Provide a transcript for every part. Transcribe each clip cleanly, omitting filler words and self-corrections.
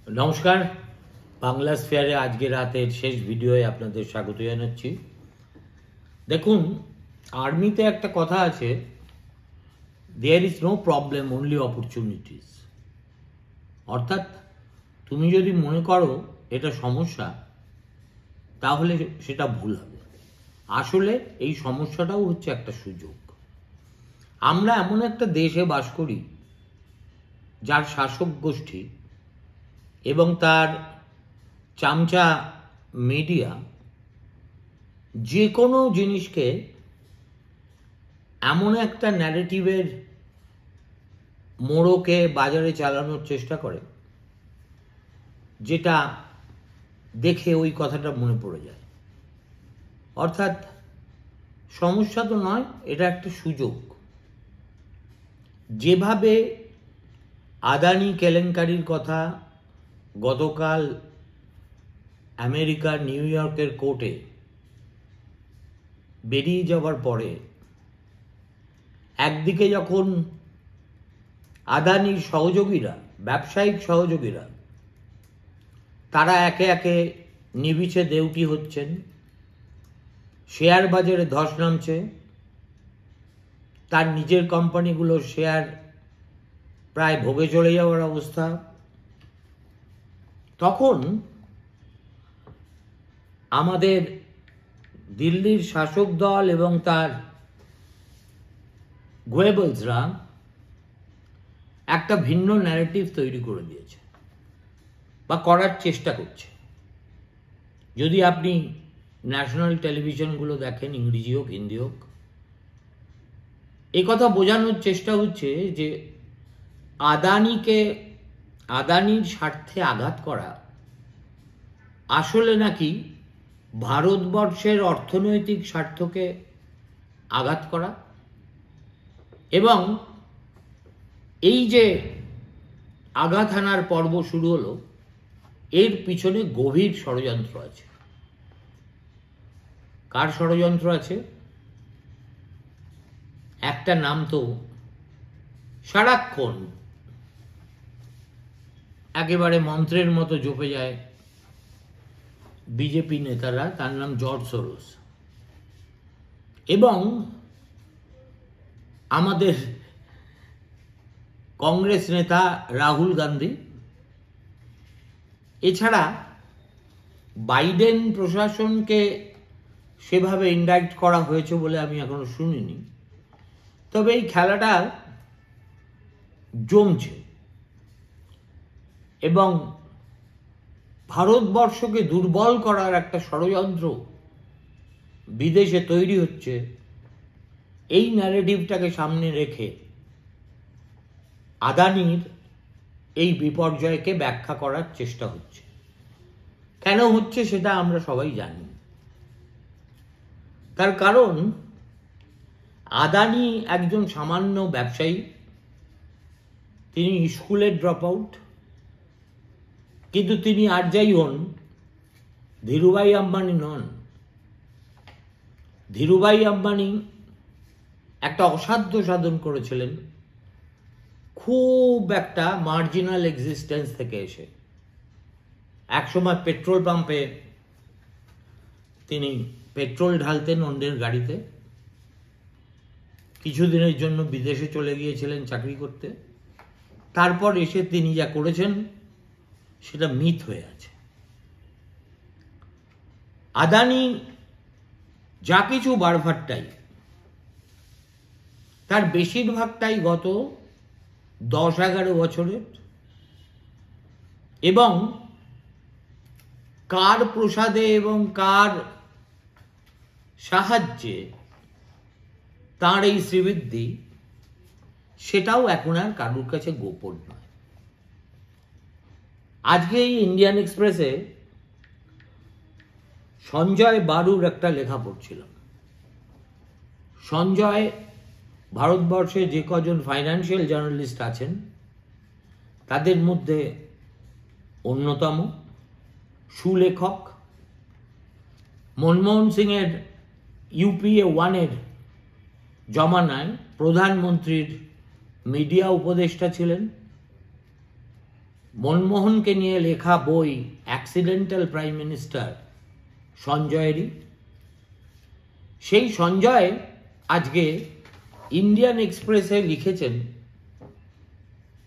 নমস্কার, বাংলা স্ফিয়ারে আজকে রাতের শেষ ভিডিওয়ে আপনাদের স্বাগত জানাচ্ছি। দেখুন, আর্মিতে একটা কথা আছে, there is no problem, only opportunities. অর্থাৎ তুমি যদি মনে করো এটা সমস্যা, তাহলে সেটা ভুল হবে। আসলে এই সমস্যাটাও হচ্ছে একটা সুযোগ। আমরা এমন একটা দেশে বাস করি যার শাসক গোষ্ঠী এবং তার চামচা মিডিয়া যে কোনো জিনিসকে এমন একটা ন্যারেটিভের মোড়কে বাজারে চালানোর চেষ্টা করে যেটা দেখে ওই কথাটা মনে পড়ে যায়। অর্থাৎ সমস্যা তো নয়, এটা একটা সুযোগ। যেভাবে আদানি কেলেঙ্কারির কথা গতকাল আমেরিকার নিউ ইয়র্কের কোর্টে বেরিয়ে যাওয়ার পরে একদিকে যখন আদানির সহযোগীরা, ব্যবসায়িক সহযোগীরা, তারা একে একে নিবিছে দেউটি হচ্ছেন, শেয়ার বাজারে ধস নামছে, তার নিজের কোম্পানিগুলোর শেয়ার প্রায় ভোগে চলে যাওয়ার অবস্থা, তখন আমাদের দিল্লির শাসক দল এবং তার গোয়েবলসরা একটা ভিন্ন ন্যারেটিভ তৈরি করে দিয়েছে বা করার চেষ্টা করছে। যদি আপনি ন্যাশনাল টেলিভিশনগুলো দেখেন, ইংরেজি হোক হিন্দি হোক, এই কথা বোঝানোর চেষ্টা হচ্ছে যে আদানির স্বার্থে আঘাত করা আসলে নাকি ভারতবর্ষের অর্থনৈতিক স্বার্থকে আঘাত করা, এবং এই যে আঘাত হানার পর্ব শুরু হলো, এর পিছনে গভীর ষড়যন্ত্র আছে। কার ষড়যন্ত্র আছে? একটা নাম তো সারাক্ষণ একেবারে মন্ত্রের মতো জপে যায় বিজেপি নেতারা, তার নাম জর্জ সোরোস। এবং আমাদের কংগ্রেস নেতা রাহুল গান্ধী, এছাড়া বাইডেন প্রশাসনকে সেভাবে ইনডাইক্ট করা হয়েছে বলে আমি এখনো শুনিনি। তবে এই খেলাটা জমছে এবং ভারতবর্ষকে দুর্বল করার একটা ষড়যন্ত্র বিদেশে তৈরি হচ্ছে। এই ন্যারেটিভটাকে সামনে রেখে আদানির এই বিপর্যয়কে ব্যাখ্যা করার চেষ্টা হচ্ছে। কেন হচ্ছে সেটা আমরা সবাই জানি। তার কারণ আদানি একজন সামান্য ব্যবসায়ী, তিনি স্কুলের ড্রপ আউট, কিন্তু তিনি আর যাই হন, ধীরুভাই আম্বানি নন। ধীরুভাই আম্বানি একটা অসাধ্য সাধন করেছিলেন, খুব একটা মার্জিনাল এক্সিস্টেন্স থেকে এসে। একসময় পেট্রোল পাম্পে তিনি পেট্রোল ঢালতেন অন্যের গাড়িতে, কিছুদিনের জন্য বিদেশে চলে গিয়েছিলেন চাকরি করতে। তারপর এসে তিনি যা করেছেন সেটা মিথ হয়ে আছে। আদানি যা কিছু বারভারটাই, তার বেশিরভাগটাই গত 10-11 বছরের, এবং কার প্রসাদে এবং কার সাহায্যে তার এই শ্রীবৃদ্ধি, সেটাও এখন আর কারুর কাছে গোপন নয়। আজকে এই ইন্ডিয়ান এক্সপ্রেসে সঞ্জয় বারুর একটা লেখা পড়ছিলাম। সঞ্জয় ভারতবর্ষে যে কজন ফাইন্যান্সিয়াল জার্নালিস্ট আছেন তাদের মধ্যে অন্যতম সুলেখক। মনমোহন সিংয়ের UPA 1-এর জমানায় প্রধানমন্ত্রীর মিডিয়া উপদেষ্টা ছিলেন। মনমোহনকে নিয়ে লেখা বই অ্যাক্সিডেন্টাল প্রাইম মিনিস্টার সঞ্জয়েরই। সেই সঞ্জয় আজকে ইন্ডিয়ান এক্সপ্রেসে লিখেছেন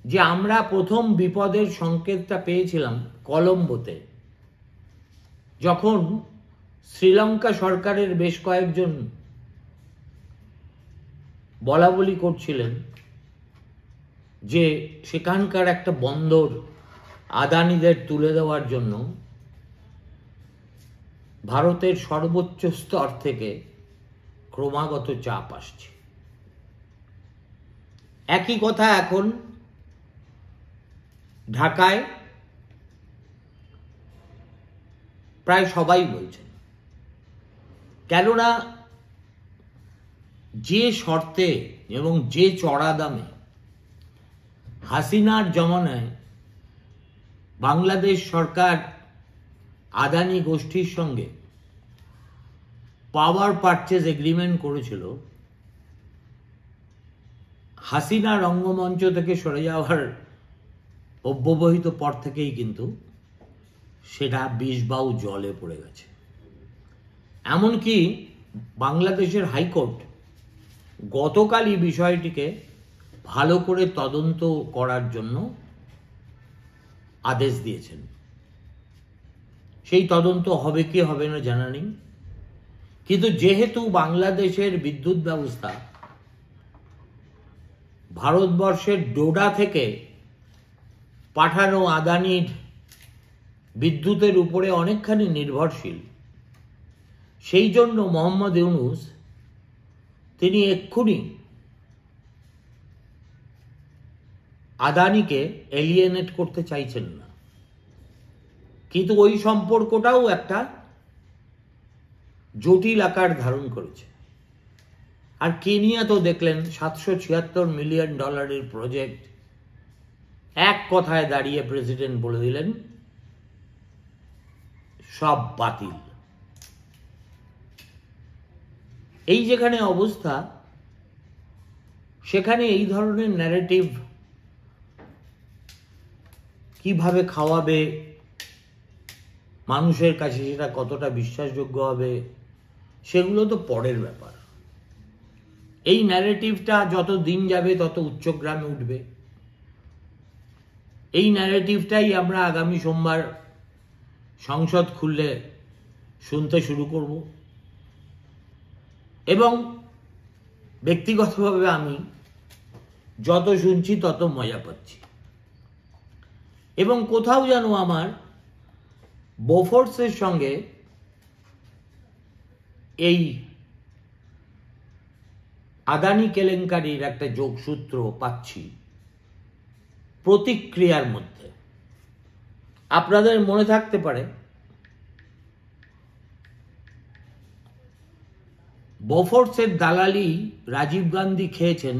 যে আমরা প্রথম বিপদের সংকেতটা পেয়েছিলাম কলম্বোতে, যখন শ্রীলঙ্কা সরকারের বেশ কয়েকজন বলাবলি করছিলেন যে সেখানকার একটা বন্দর আদানিদের তুলে দেওয়ার জন্য ভারতের সর্বোচ্চ স্তর থেকে ক্রমাগত চাপ আসছে। একই কথা এখন ঢাকায় প্রায় সবাই বলছেন, কেননা যে শর্তে এবং যে চড়া দামে হাসিনার জমানায় বাংলাদেশ সরকার আদানি গোষ্ঠীর সঙ্গে পাওয়ার পারচেজ এগ্রিমেন্ট করেছিল, হাসিনা রঙ্গমঞ্চ থেকে সরে যাওয়ার অব্যবহিত পর থেকেই কিন্তু সেটা বিষবাউ জলে পড়ে গেছে। এমনকি বাংলাদেশের হাইকোর্ট গতকালই বিষয়টিকে ভালো করে তদন্ত করার জন্য আদেশ দিয়েছেন। সেই তদন্ত হবে কি হবে না জানা নেই, কিন্তু যেহেতু বাংলাদেশের বিদ্যুৎ ব্যবস্থা ভারতবর্ষের ডোডা থেকে পাঠানো আদানির বিদ্যুতের উপরে অনেকখানি নির্ভরশীল, সেই জন্য মোহাম্মদ ইউনূস তিনি এক্ষুনি আদানিকে এলিয়েনেট করতে চাইছেন না, কিন্তু ওই সম্পর্কটাও একটা জটিল আকার ধারণ করেছে। আর কেনিয়া তো দেখলেন $776 মিলিয়ন প্রজেক্ট, এক কথায় দাঁড়িয়ে প্রেসিডেন্ট বলে দিলেন সব বাতিল। এই যেখানে অবস্থা, সেখানে এই ধরনের ন্যারেটিভ কিভাবে খাওয়াবে মানুষের কাছে, সেটা কতটা বিশ্বাসযোগ্য হবে, সেগুলো তো পরের ব্যাপার। এই ন্যারেটিভটা যত দিন যাবে তত উচ্চগ্রামে উঠবে। এই ন্যারেটিভটাই আমরা আগামী সোমবার সংসদ খুললে শুনতে শুরু করব, এবং ব্যক্তিগতভাবে আমি যত শুনছি তত মজা পাচ্ছি। এবং কোথাও যেন আমার বোফোর্সের সঙ্গে এই আদানি কেলেঙ্কারির একটা যোগসূত্র পাচ্ছি প্রতিক্রিয়ার মধ্যে। আপনাদের মনে থাকতে পারে বোফোর্সের দালালি রাজীব গান্ধী খেয়েছেন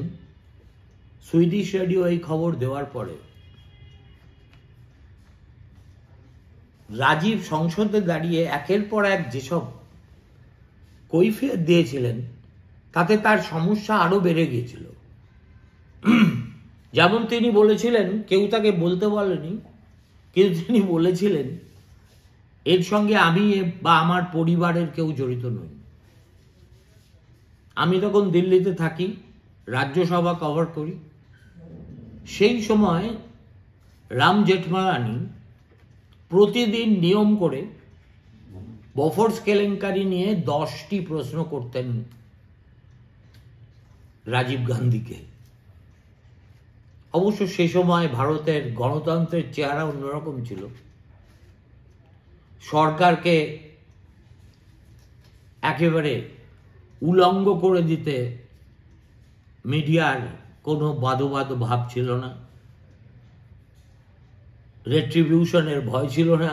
সুইডিশ রেডিও এই খবর দেওয়ার পরে। রাজীব সংসদে দাঁড়িয়ে একের পর এক যেসব কৈফিয়ত দিয়েছিলেন, তাতে তার সমস্যা আরো বেড়ে গিয়েছিল। যেমন তিনি বলেছিলেন, কেউ তাকে বলতে বলেনি, কিন্তু তিনি বলেছিলেন এর সঙ্গে আমি বা আমার পরিবারের কেউ জড়িত নই। আমি তখন দিল্লিতে থাকি, রাজ্যসভা কভার করি। সেই সময় রাম জেঠমালানি প্রতিদিন নিয়ম করে বোফোর্স কেলেঙ্কারি নিয়ে 10টি প্রশ্ন করতেন রাজীব গান্ধীকে। অবশ্য সে সময় ভারতের গণতন্ত্রের চেহারা অন্যরকম ছিল। সরকারকে একেবারে উলঙ্গ করে দিতে মিডিয়ার কোনো বাদবাদ ভাব ছিল না, রেট্রিবিউশনের ভয় ছিল না,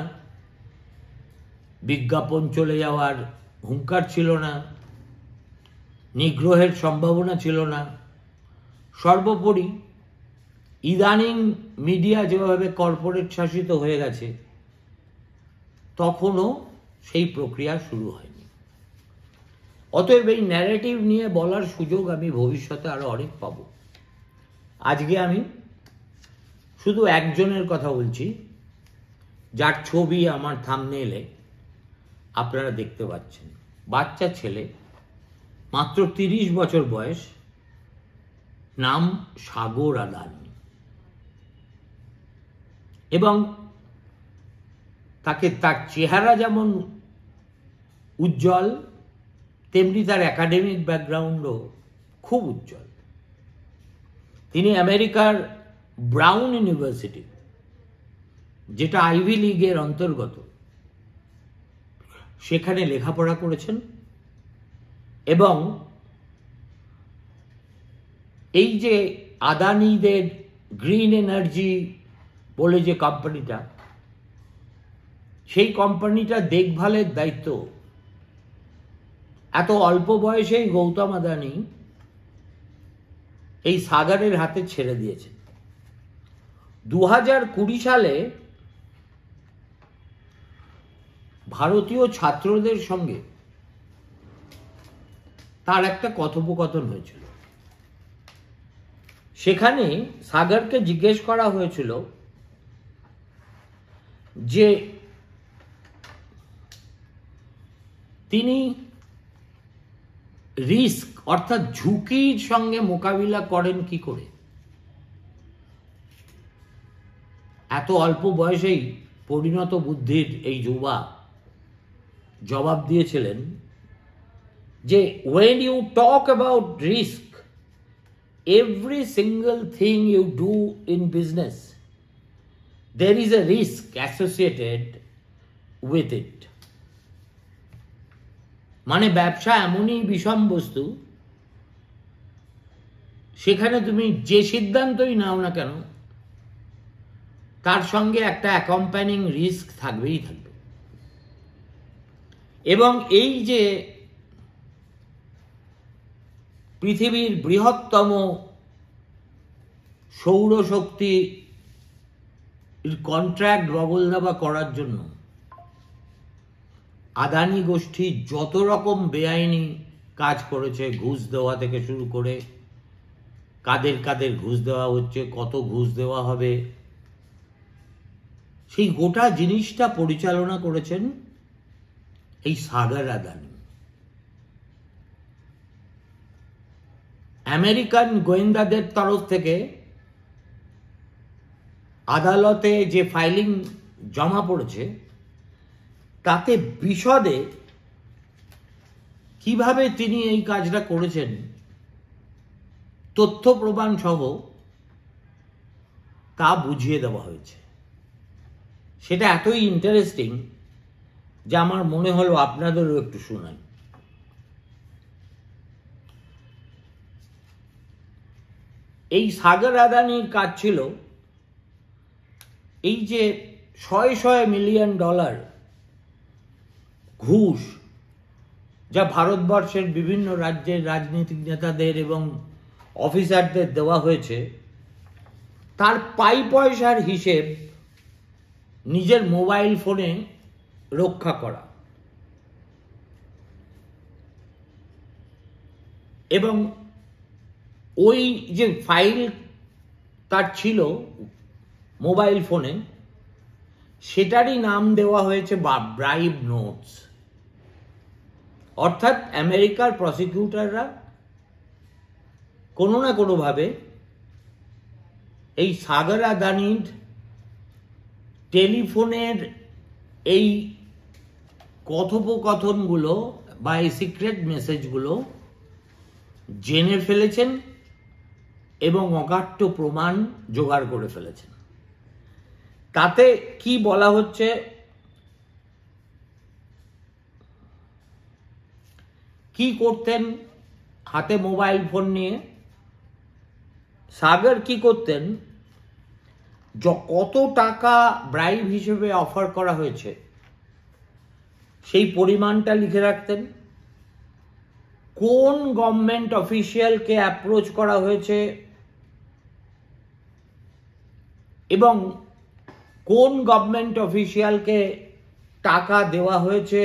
বিজ্ঞাপন চলে যাওয়ার হুঙ্কার ছিল না, নিগ্রহের সম্ভাবনা ছিল না। সর্বোপরি ইদানিং মিডিয়া যেভাবে কর্পোরেট শাসিত হয়ে গেছে, তখনও সেই প্রক্রিয়া শুরু হয়নি। অতএব এই ন্যারেটিভ নিয়ে বলার সুযোগ আমি ভবিষ্যতে আরো অনেক পাব। আজকে আমি শুধু একজনের কথা বলছি, যার ছবি আমার থাম্বনেইলে আপনারা দেখতে পাচ্ছেন। বাচ্চা ছেলে, মাত্র 30 বছর বয়স, নাম সাগর আদানি। এবং তার চেহারা যেমন উজ্জ্বল, তেমনি তার একাডেমিক ব্যাকগ্রাউন্ডও খুব উজ্জ্বল। তিনি আমেরিকার ব্রাউন ইউনিভার্সিটি, যেটা আইভি লীগের অন্তর্গত, সেখানে লেখাপড়া করেছেন। এবং এই যে আদানিদের গ্রিন এনার্জি বলে যে কোম্পানিটা, সেই কোম্পানিটা দেখভালের দায়িত্ব এত অল্প বয়সেই গৌতম আদানি এই সাগরের হাতে ছেড়ে দিয়েছেন। 2020 সালে ভারতীয় ছাত্রদের সঙ্গে তার একটা কথোপকথন হয়েছিল। সেখানে সাগরকে জিজ্ঞেস করা হয়েছিল যে তিনি রিস্ক অর্থাৎ ঝুঁকির সঙ্গে মোকাবিলা করেন কি করে। এত অল্প বয়সেই পরিণত বুদ্ধির এই যুবা জবাব দিয়েছিলেন যে when you talk about risk, every single thing you do in business, there is a risk associated with it. মানে ব্যবসা এমনই বিষম বস্তু, সেখানে তুমি যে সিদ্ধান্তই নাও না কেন, তার সঙ্গে একটা অ্যাকম্পানিং রিস্ক থাকবেই থাকবে। এবং এই যে পৃথিবীর বৃহত্তম সৌরশক্তি কন্ট্রাক্ট গবলদাবা করার জন্য আদানি গোষ্ঠী যত রকম বেআইনি কাজ করেছে, ঘুষ দেওয়া থেকে শুরু করে কাদের কাদের ঘুষ দেওয়া হচ্ছে, কত ঘুষ দেওয়া হবে, সেই গোটা জিনিসটা পরিচালনা করেছেন এই সাগর আদানি। আমেরিকান গোয়েন্দাদের তরফ থেকে আদালতে যে ফাইলিং জমা পড়েছে, তাতে বিশদে কিভাবে তিনি এই কাজটা করেছেন তথ্য প্রমাণ সহ তা বুঝিয়ে দেওয়া হয়েছে। সেটা এতই ইন্টারেস্টিং যে আমার মনে হলো আপনাদেরও একটু শোনাই। এই সাগর আদানির কাজ ছিল এই যে $100 মিলিয়ন ঘুষ যা ভারতবর্ষের বিভিন্ন রাজ্যের রাজনৈতিক নেতাদের এবং অফিসারদের দেওয়া হয়েছে, তার পাই পয়সার হিসেব নিজের মোবাইল ফোনে রক্ষা করা। এবং ওই যে ফাইল তার ছিল মোবাইল ফোনে, সেটারই নাম দেওয়া হয়েছে ব্রাইব নোটস। অর্থাৎ আমেরিকার প্রসিকিউটররা কোনো না কোনোভাবে এই সাগর আদানির টেলিফোনের এই কথোপকথনগুলো বা এই সিক্রেট মেসেজগুলো জেনে ফেলেছেন এবং অকাট্য প্রমাণ জোগাড় করে ফেলেছেন। তাতে কি বলা হচ্ছে, কি করতেন হাতে মোবাইল ফোন নিয়ে সাগর, কি করতেন, কত টাকা ব্রাইব হিসেবে অফার করা হয়েছে সেই পরিমাণটা লিখে রাখতেন, কোন গভর্নমেন্ট অফিসিয়ালকে অ্যাপ্রোচ করা হয়েছে এবং কোন গভর্নমেন্ট অফিসিয়ালকে টাকা দেওয়া হয়েছে,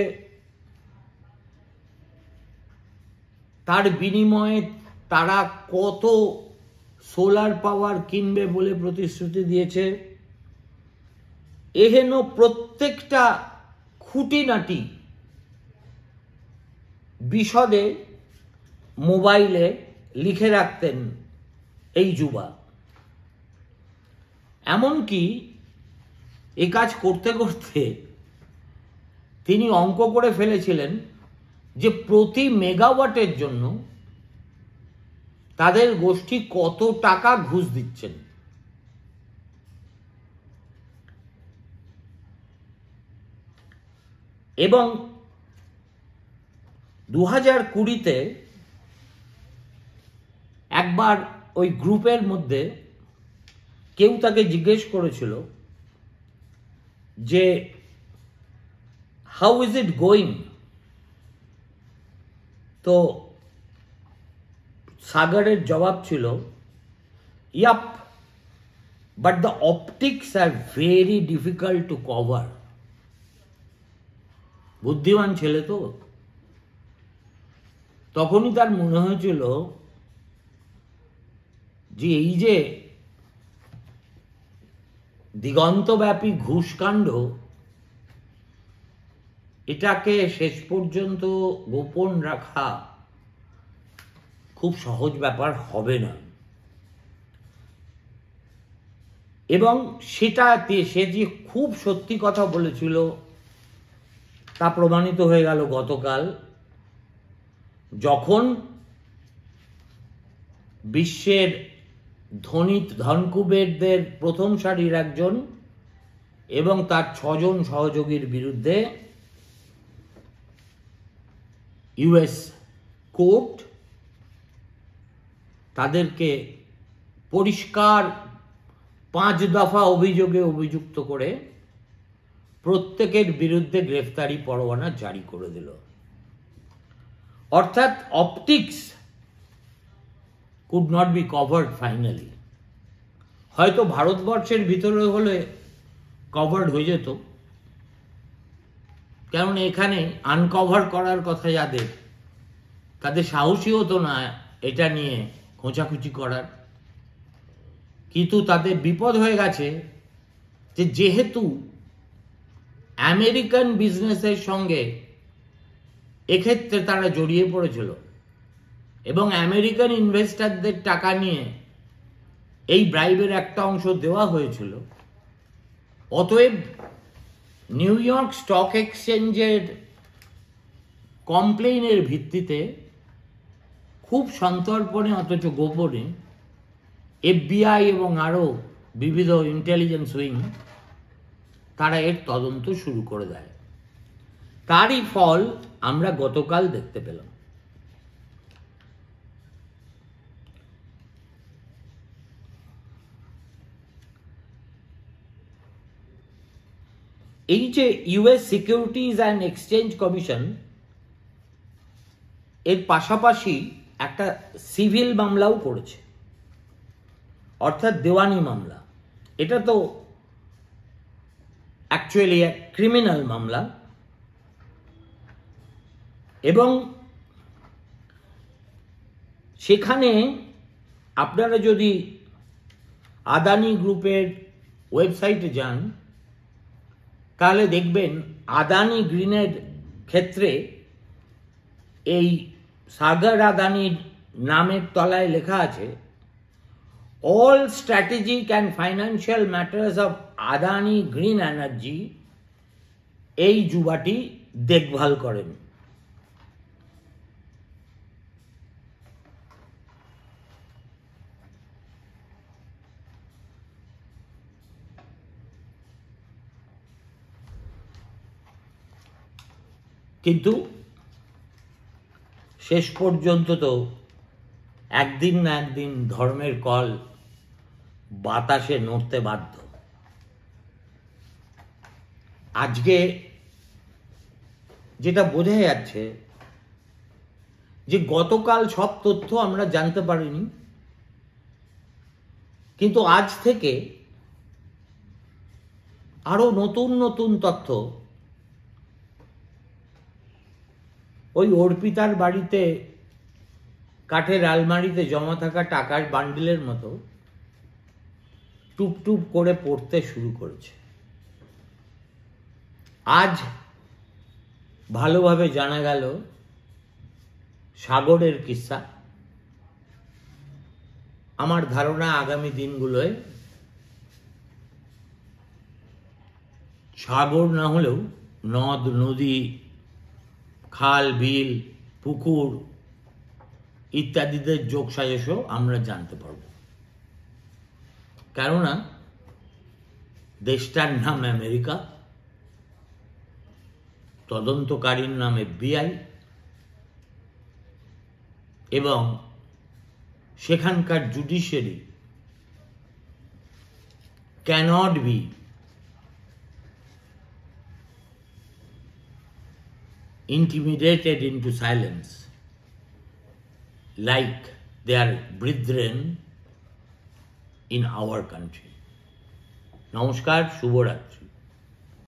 তার বিনিময়ে তারা কত সোলার পাওয়ার কিনবে বলে প্রতিশ্রুতি দিয়েছে। এহেন প্রত্যেকটা খুঁটিনাটি বিশদে মোবাইলে লিখে রাখতেন এই যুবা। এমনকি এই কাজ করতে করতে তিনি অঙ্ক করে ফেলেছিলেন যে প্রতি মেগাওয়াটের জন্য তাদের গোষ্ঠী কত টাকা ঘুষ দিচ্ছেন। এবং 2020-তে একবার ওই গ্রুপের মধ্যে কেউ তাকে জিজ্ঞেস করেছিল যে হাউ ইজ ইট গোয়িং। তো সাগরের জবাব ছিল, yup, but the optics are very difficult to cover. বুদ্ধিমান ছেলে তো, তখনই তার মনে হয়েছিল যে এই যে দিগন্তব্যাপী ঘুষকাণ্ড, এটাকে শেষ পর্যন্ত গোপন রাখা খুব সহজ ব্যাপার হবে না। এবং সেটাতে সে যে খুব সত্যি কথা বলেছিল তা প্রমাণিত হয়ে গেল গতকাল, যখন বিশ্বের ধনকুবেরদের প্রথম সারির একজন এবং তার 6 জন সহযোগীর বিরুদ্ধে ইউএস কোর্ট তাদেরকে পরিষ্কার 5 দফা অভিযোগে অভিযুক্ত করে প্রত্যেকের বিরুদ্ধে গ্রেফতারি পরোয়ানা জারি করে দিল। অর্থাৎ optics could not be covered finally. হয়তো ভারতবর্ষের ভিতরে হলে কভার্ড হয়ে যেত, কারণ এখানে আনকভার করার কথা যাদের, তাদের সাহসী হতো না এটা নিয়ে খোঁচাখুচি করার। কিন্তু তাদের বিপদ হয়ে গেছে যে যেহেতু আমেরিকান বিজনেসের সঙ্গে এক্ষেত্রে তারা জড়িয়ে পড়েছিল এবং আমেরিকান ইনভেস্টরদের টাকা নিয়ে এই ব্রাইবের একটা অংশ দেওয়া হয়েছিল, অতএব নিউ ইয়র্ক স্টক এক্সচেঞ্জের কমপ্লেইনের ভিত্তিতে খুব সন্তর্পণে অথচ গোপনে FBI এবং আরও বিবিধ ইন্টেলিজেন্স উইং তারা এর তদন্ত শুরু করে দেয়। তারই ফল আমরা গতকাল দেখতে পেলাম। এই যে US securities and exchange commission এর পাশাপাশি একটা সিভিল মামলাও করেছে, অর্থাৎ দেওয়ানি মামলা। এটা তো অ্যাকচুয়ালি এক ক্রিমিনাল মামলা। এবং সেখানে আপনারা যদি আদানি গ্রুপের ওয়েবসাইটে যান তাহলে দেখবেন আদানি গ্রিনের ক্ষেত্রে এই সাগর আদানির নামের তলায় লেখা আছে, all strategic and financial matters of Adani green energy এই যুবাটি দেখভাল করেন। কিন্তু শেষ পর্যন্ত তো একদিন না একদিন ধর্মের কল বাতাসে নড়তে বাধ্য। আজকে যেটা বোঝা যাচ্ছে যে গতকাল সব তথ্য আমরা জানতে পারিনি, কিন্তু আজ থেকে আরো নতুন নতুন তথ্য ওই অর্পিতার বাড়িতে কাঠের আলমারিতে জমা থাকা টাকার বান্ডিলের মতো টুপ টুপ করে পড়তে শুরু করেছে। আজ ভালোভাবে জানা গেল সাগরের কিস্সা। আমার ধারণা আগামী দিনগুলোয় সাগর না হলেও নদ নদী, খাল বিল, পুকুর ইত্যাদিদের যোগ সাজসও আমরা জানতে পারব। কেননা দেশটার নাম আমেরিকা, তদন্তকারীর নাম FBI, এবং সেখানকার judiciary cannot be intimidated into silence like their brethren in our country. নমস্কার, শুভরাত্রি।